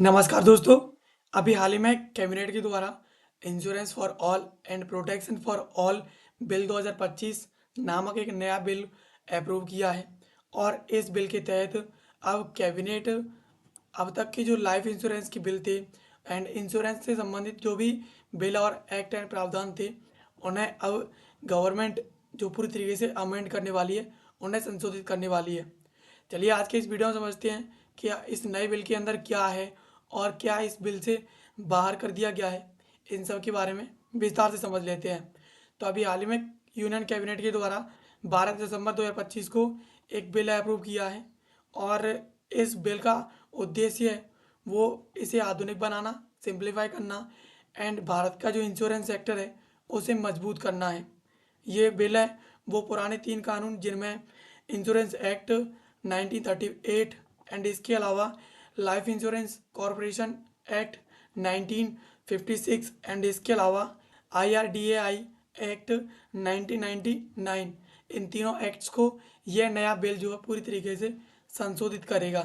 नमस्कार दोस्तों। अभी हाल ही में कैबिनेट के द्वारा insurance for all and protection for all bill 2025 नामक एक नया बिल अप्रूव किया है। और इस बिल के तहत अब कैबिनेट अब तक की जो लाइफ इंश्योरेंस की बिल थे एंड इंश्योरेंस से संबंधित जो भी बिल और एक्ट एंड प्रावधान थे, उन्हें अब गवर्नमेंट जो पूरी तरीके से अमेंड करने वाली है, उन्हें संशोधित करने वाली है। चलिए आज के इस वीडियो में समझते हैं कि इस नए बिल के अंदर क्या है और क्या इस बिल से बाहर कर दिया गया है। इन सब के बारे में विस्तार से समझ लेते हैं। तो अभी हाल ही में यूनियन कैबिनेट के द्वारा 12 दिसंबर 2025 को एक बिल अप्रूव किया है। और इस बिल का उद्देश्य है वो इसे आधुनिक बनाना, सिंप्लीफाई करना एंड भारत का जो इंश्योरेंस सेक्टर है उसे मजबूत करना है। ये बिल है वो पुराने तीन कानून जिनमें इंश्योरेंस एक्ट 1938 एंड इसके अलावा life insurance corporation act 1956 and इसके अलावा IRDAI एक्ट 1999, इन तीनों एक्ट्स को यह नया बिल जो है पूरी तरीके से संशोधित करेगा।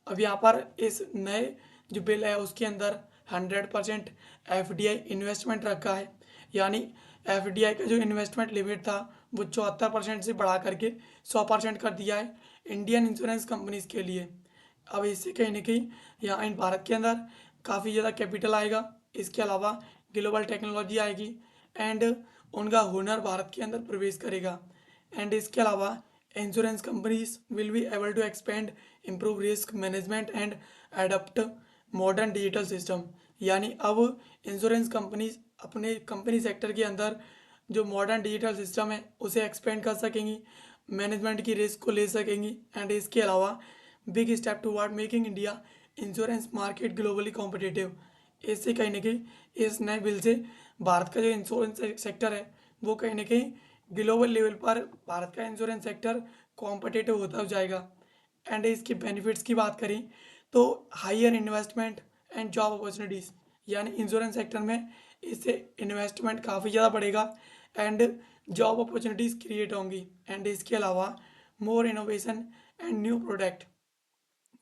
अब यहाँ पर इस नए जो बिल है उसके अंदर 100% FDI इन्वेस्टमेंट रखा है। यानी FDI का जो इन्वेस्टमेंट लिमिट था वो 74% से बढ़ा करके 100% कर दिया है इंडियन इंश्योरेंस कंपनीज के लिए। अब इससे कहीं ना कहीं यहाँ इन भारत के अंदर काफ़ी ज़्यादा कैपिटल आएगा। इसके अलावा ग्लोबल टेक्नोलॉजी आएगी एंड उनका हुनर भारत के अंदर प्रवेश करेगा। एंड इसके अलावा insurance companies will be able to expand improve risk management and adopt modern digital system. यानी अब इंश्योरेंस कंपनीज अपने कंपनी सेक्टर के अंदर जो मॉडर्न डिजिटल सिस्टम है उसे एक्सपेंड कर सकेंगी, मैनेजमेंट की रिस्क को ले सकेंगी एंड इसके अलावा big step toward making India insurance market globally competitive. इससे कहीं ना कहीं इस नए बिल से भारत का जो इंश्योरेंस सेक्टर है वो कहीं ना कहीं ग्लोबल लेवल पर भारत का इंश्योरेंस सेक्टर कॉम्पिटिटिव होता जाएगा। एंड इसके बेनिफिट्स की बात करें तो higher investment and job opportunities, यानी इंश्योरेंस सेक्टर में इससे इन्वेस्टमेंट काफ़ी ज़्यादा बढ़ेगा एंड जॉब अपॉर्चुनिटीज़ क्रिएट होंगी। एंड इसके अलावा more innovation and new product,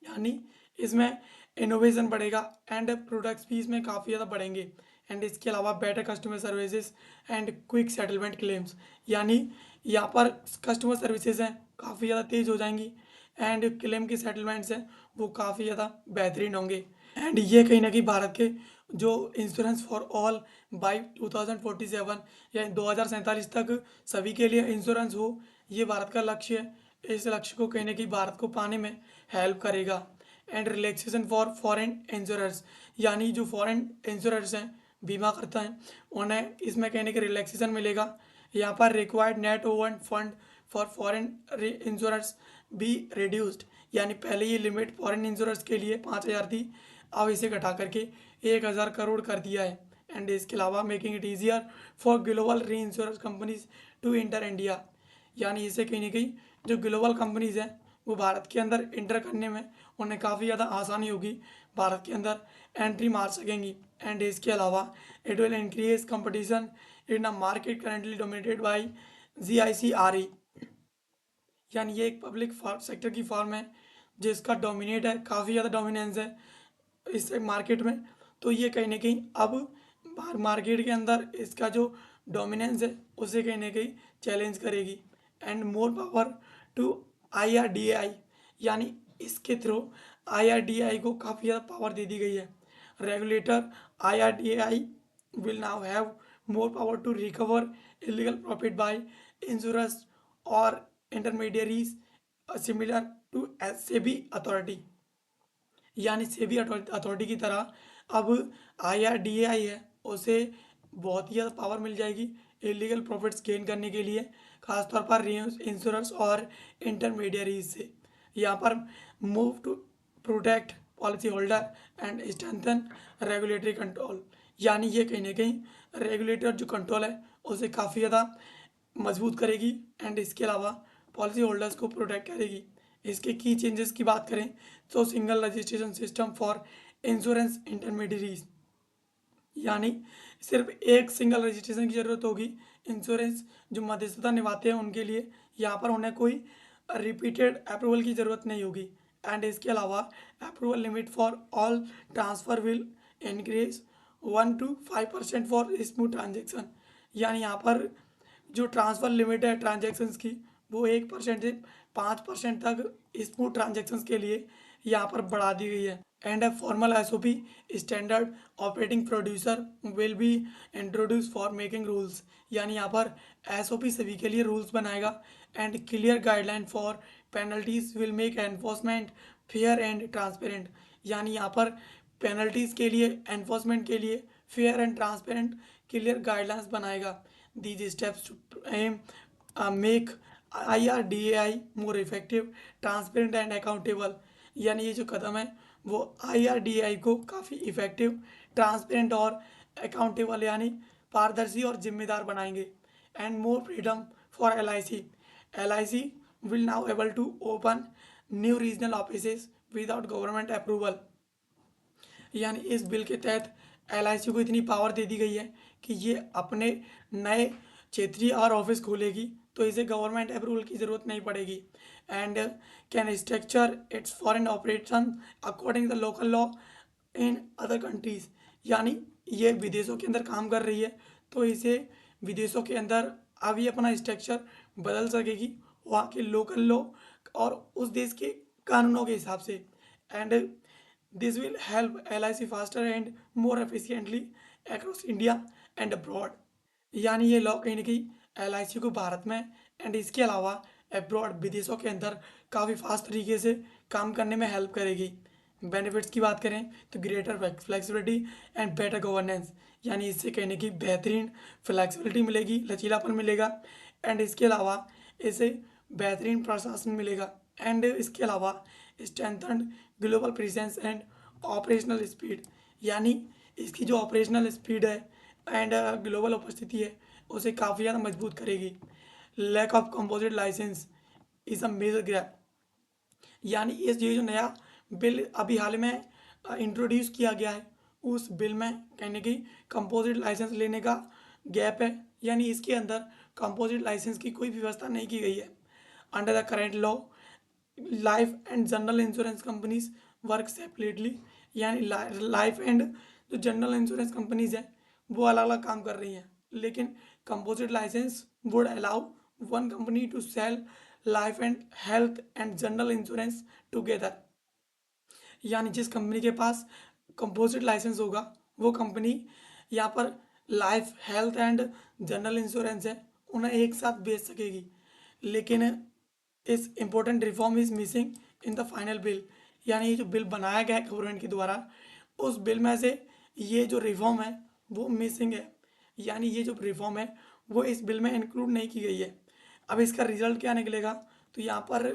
यानी इसमें इनोवेशन बढ़ेगा एंड प्रोडक्ट्स भी इसमें काफ़ी ज़्यादा बढ़ेंगे। एंड इसके अलावा better customer services and quick settlement claims, यानी यहाँ पर कस्टमर सर्विसेज हैं काफ़ी ज़्यादा तेज़ हो जाएंगी एंड क्लेम की सेटलमेंट्स हैं वो काफ़ी ज़्यादा बेहतरीन होंगे। एंड ये कहीं ना कहीं भारत के जो इंश्योरेंस फॉर ऑल बाई 2047 या 2047 तक सभी के लिए इंश्योरेंस हो, ये भारत का लक्ष्य है। इस लक्ष्य को कहीं ना कहीं भारत को पाने में हेल्प करेगा। And relaxation for foreign insurance, यानी जो फॉरेन इंश्योरेंस हैं बीमा करता है उन्हें इसमें कहीं ना कहीं रिलैक्सेशन मिलेगा। यहाँ पर required net oven fund for foreign insurance भी रिड्यूस्ड, यानी पहले ये लिमिट फॉरेन इंश्योरेंस के लिए 5,000 थी, अब इसे घटा करके 1,000 करोड़ कर दिया है। एंड इसके अलावा making it easier for global reinsurance companies to enter India, यानी इसे कहीं ना कहीं जो ग्लोबल कंपनीज हैं वो भारत के अंदर इंटर करने में उन्हें काफ़ी ज़्यादा आसानी होगी, भारत के अंदर एंट्री मार सकेंगी। एंड इसके अलावा it will increase competition in a market currently dominated by GIC RE, यानी ये एक पब्लिक सेक्टर की फॉर्म है जिसका डोमिनेट है, काफ़ी ज़्यादा डोमिनेंस है इस मार्केट में। तो ये कहीं ना कहीं अब मार्केट के अंदर इसका जो डोमिनेंस है उसे कहीं ना कहीं चैलेंज करेगी। And more power to IRDAI, यानी इसके थ्रू IRDAI को काफ़ी ज़्यादा पावर दे दी गई है। Regulator IRDAI will now have more power to recover illegal profit by insurers or intermediaries, similar to SEBI authority, यानी सेबी अथॉरिटी की तरह अब IRDAI है उसे बहुत ही ज़्यादा पावर मिल जाएगी इलीगल प्रॉफिट्स गेन करने के लिए, खासतौर पर इंश्योरेंस और इंटरमीडियरीज से। यहाँ पर move to protect policy holder and strengthen regulatory control, यानी ये कहीं ना कहीं रेगुलेटर जो कंट्रोल है उसे काफ़ी ज़्यादा मजबूत करेगी एंड इसके अलावा पॉलिसी होल्डर्स को प्रोटेक्ट करेगी। इसके की चेंजेस की बात करें तो single registration system for insurance intermediaries, यानी सिर्फ एक सिंगल रजिस्ट्रेशन की ज़रूरत होगी इंश्योरेंस जो मध्यस्थता निभाते हैं उनके लिए। यहाँ पर उन्हें कोई रिपीटेड अप्रूवल की ज़रूरत नहीं होगी। एंड इसके अलावा approval limit for all transfer will increase 1 to 5% for smooth transaction। यानी यहाँ पर जो ट्रांसफ़र लिमिट है ट्रांजेक्शन्स की वो 1% से 5% तक स्मूथ ट्रांजेक्शन्स के लिए यहाँ पर बढ़ा दी गई है। And a formal SOP standard operating producer will be introduce for making rules. यानी यहाँ पर SOP सभी के लिए रूल्स बनाएगा and clear guideline for penalties will make enforcement fair and transparent. यानी यहाँ पर पेनल्टीज के लिए एनफोर्समेंट के लिए fair and transparent clear guidelines बनाएगा। These steps aim make IRDAI more effective transparent and accountable. यानी ये जो कदम है वो IRDAI को काफ़ी इफेक्टिव ट्रांसपेरेंट और अकाउंटेबल यानी पारदर्शी और जिम्मेदार बनाएंगे। And more freedom for LIC will now able to open new regional offices without government approval. यानी इस बिल के तहत LIC को इतनी पावर दे दी गई है कि ये अपने नए क्षेत्रीय और ऑफिस खोलेगी तो इसे गवर्नमेंट अप्रूवल की ज़रूरत नहीं पड़ेगी। And can structure it's foreign operation according the local law in other countries. यानी ये विदेशों के अंदर काम कर रही है तो इसे विदेशों के अंदर अभी अपना स्ट्रक्चर बदल सकेगी वहाँ के लोकल लॉ और उस देश के कानूनों के हिसाब से। And this will help LIC faster and more efficiently across India and abroad. यानी ये लॉ कहीं ना कहीं LIC को भारत में एंड इसके अलावा अब्रॉड विदेशों के अंदर काफ़ी फास्ट तरीके से काम करने में हेल्प करेगी। बेनिफिट्स की बात करें तो greater flexibility and better governance. यानी इससे कहने की बेहतरीन फ्लेक्सिबिलिटी मिलेगी, लचीलापन मिलेगा एंड इसके अलावा इसे बेहतरीन प्रशासन मिलेगा। एंड इसके अलावा strengthened global presence and operational speed. यानी इसकी जो ऑपरेशनल स्पीड है एंड ग्लोबल उपस्थिति है उसे काफ़ी ज़्यादा मजबूत करेगी। Lack of composite license is a major gap. यानी इस ये जो नया बिल अभी हाल में इंट्रोड्यूस किया गया है उस बिल में कहने की कंपोजिट लाइसेंस लेने का गैप है। यानी इसके अंदर कंपोजिट लाइसेंस की कोई व्यवस्था नहीं की गई है। Under the current law life and general insurance companies work separately. यानी लाइफ एंड जो जनरल इंश्योरेंस कंपनीज हैं वो अलग अलग काम कर रही हैं लेकिन composite licence would allow one company to sell life and health and general insurance together. यानी जिस कंपनी के पास कंपोजिट लाइसेंस होगा वो कंपनी यहाँ पर life health and general insurance है उन्हें एक साथ बेच सकेगी। लेकिन इस important reform is missing in the final bill. यानी ये जो बिल बनाया गया है गवर्नमेंट के द्वारा उस बिल में से ये जो रिफॉर्म है वो मिसिंग है। यानी ये जो रिफॉर्म है वो इस बिल में इंक्लूड नहीं की गई है। अब इसका रिजल्ट क्या निकलेगा तो यहाँ पर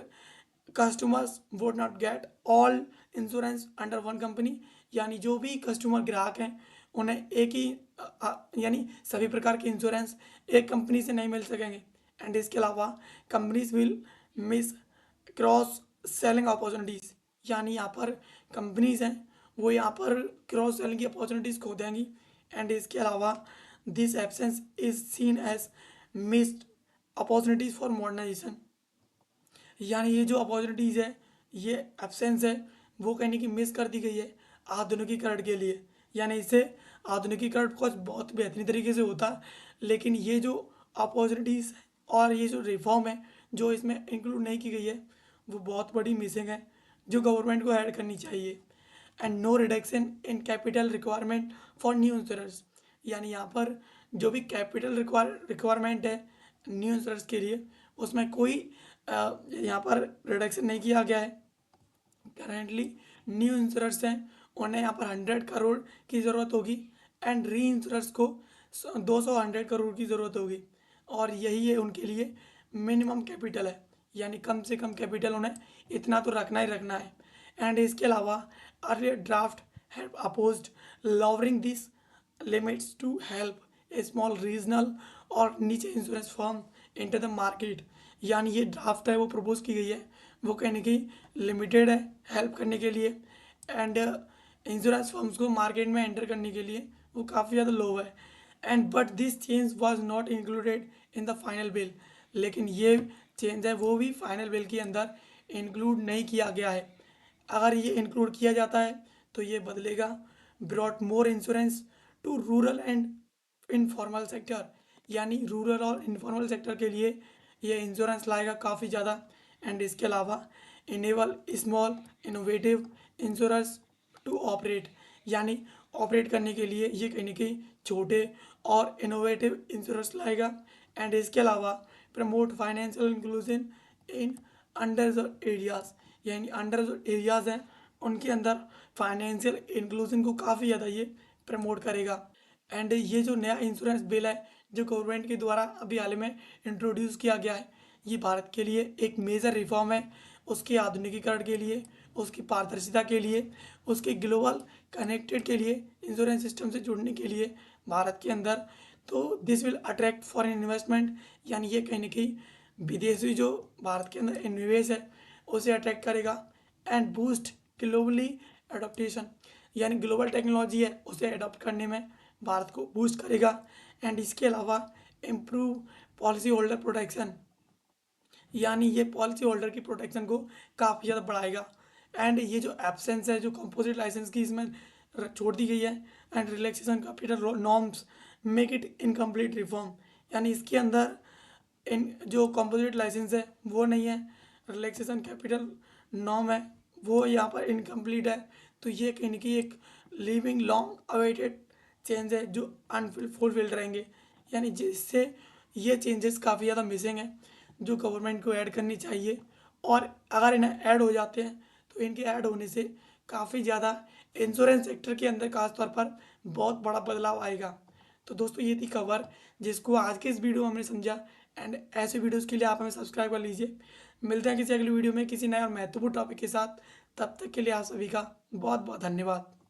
customers would not get all insurance under one company. यानी जो भी कस्टमर ग्राहक हैं उन्हें एक ही यानी सभी प्रकार के इंश्योरेंस एक कंपनी से नहीं मिल सकेंगे। एंड इसके अलावा companies will miss cross selling opportunities. यानी यहाँ पर कंपनीज हैं वो यहाँ पर क्रॉस सेलिंग की अपॉर्चुनिटीज़ खो देंगी। एंड इसके अलावा this absence is seen as missed opportunities for modernisation. यानी ये जो अपॉर्चुनिटीज़ है ये एब्सेंस है वो कहने की मिस कर दी गई है आधुनिकीकरण के लिए। यानी इससे आधुनिकीकरण बहुत बेहतरीन तरीके से होता लेकिन ये जो अपॉर्चुनिटीज़ और ये जो रिफॉर्म है जो इसमें इंक्लूड नहीं की गई है वो बहुत बड़ी मिसिंग है जो गवर्नमेंट को ऐड करनी चाहिए। And no reduction in capital requirement for new insurance. यानी यहाँ पर जो भी कैपिटल रिक्वायरमेंट है न्यू इंश्योरेंस के लिए उसमें कोई यहाँ पर रिडक्शन नहीं किया गया है। करेंटली न्यू इंश्योरेंस हैं उन्हें यहाँ पर 100 करोड़ की ज़रूरत होगी एंड री इंश्योरेंस को 200 करोड़ की ज़रूरत होगी और यही है उनके लिए मिनिमम कैपिटल है। यानी कम से कम कैपिटल उन्हें इतना तो रखना ही रखना है। एंड इसके अलावा earlier draft have opposed lowering this limits to help small regional और niche insurance firm enter the market. यानी ये ड्राफ्ट है वो प्रपोज की गई है वो कहने की लिमिटेड है हेल्प करने के लिए एंड इंश्योरेंस फर्म्स को मार्केट में एंटर करने के लिए वो काफ़ी ज़्यादा लो है। And but this change was not included in the final bill. लेकिन ये चेंज है वो भी फाइनल बिल के अंदर इंक्लूड नहीं किया गया है। अगर ये इंक्लूड किया जाता है तो ये बदलेगा brought more insurance to rural and informal sector, यानी रूरल और इनफॉर्मल सेक्टर के लिए ये इंश्योरेंस लाएगा काफ़ी ज़्यादा। एंड इसके अलावा enable small innovative insurance to operate, यानी ऑपरेट करने के लिए ये कहीं ना कहीं छोटे और इनोवेटिव इंश्योरेंस लाएगा। एंड इसके अलावा promote financial inclusion in under areas, यानी अंडर जो एरियाज हैं उनके अंदर फाइनेंशियल इंक्लूजन को काफ़ी ज़्यादा ये प्रमोट करेगा। एंड ये जो नया इंश्योरेंस बिल है जो गवर्नमेंट के द्वारा अभी हाल ही में इंट्रोड्यूस किया गया है, ये भारत के लिए एक मेजर रिफॉर्म है, उसके आधुनिकीकरण के लिए, उसकी पारदर्शिता के लिए, उसके ग्लोबल कनेक्टेड के लिए, इंश्योरेंस सिस्टम से जुड़ने के लिए भारत के अंदर। तो this will attract foreign investment, यानी ये कहीं ना कहीं विदेशी जो भारत के अंदर निवेश है उसे अट्रैक्ट करेगा। एंड बूस्ट ग्लोबली एडोप्टेशन, यानी ग्लोबल टेक्नोलॉजी है उसे अडॉप्ट करने में भारत को बूस्ट करेगा। एंड इसके अलावा इम्प्रूव पॉलिसी होल्डर प्रोटेक्शन, यानी ये पॉलिसी होल्डर की प्रोटेक्शन को काफ़ी ज़्यादा बढ़ाएगा। एंड ये जो एब्सेंस है जो कंपोजिट लाइसेंस की इसमें छोड़ दी गई है, and relaxation capital norms make it incomplete reform, यानी इसके अंदर इन जो कंपोजिट लाइसेंस है वो नहीं है, रिलैक्सेशन कैपिटल नॉर्म है वो यहाँ पर इनकम्प्लीट है। तो ये कहीं ना कहीं एक लिविंग लॉन्ग अवेटेड चेंज है जो अनफुलफिल्ड रहेंगे, यानी जिससे ये चेंजेस काफ़ी ज़्यादा मिसिंग है जो गवर्नमेंट को ऐड करनी चाहिए। और अगर इन्हें ऐड हो जाते हैं तो इनके ऐड होने से काफ़ी ज़्यादा इंश्योरेंस सेक्टर के अंदर खासतौर पर बहुत बड़ा बदलाव आएगा। तो दोस्तों ये थी खबर जिसको आज के इस वीडियो में हमने समझा। एंड ऐसे वीडियोस के लिए आप हमें सब्सक्राइब कर लीजिए। मिलते हैं किसी अगली वीडियो में किसी नए और महत्वपूर्ण टॉपिक के साथ। तब तक के लिए आप सभी का बहुत बहुत धन्यवाद।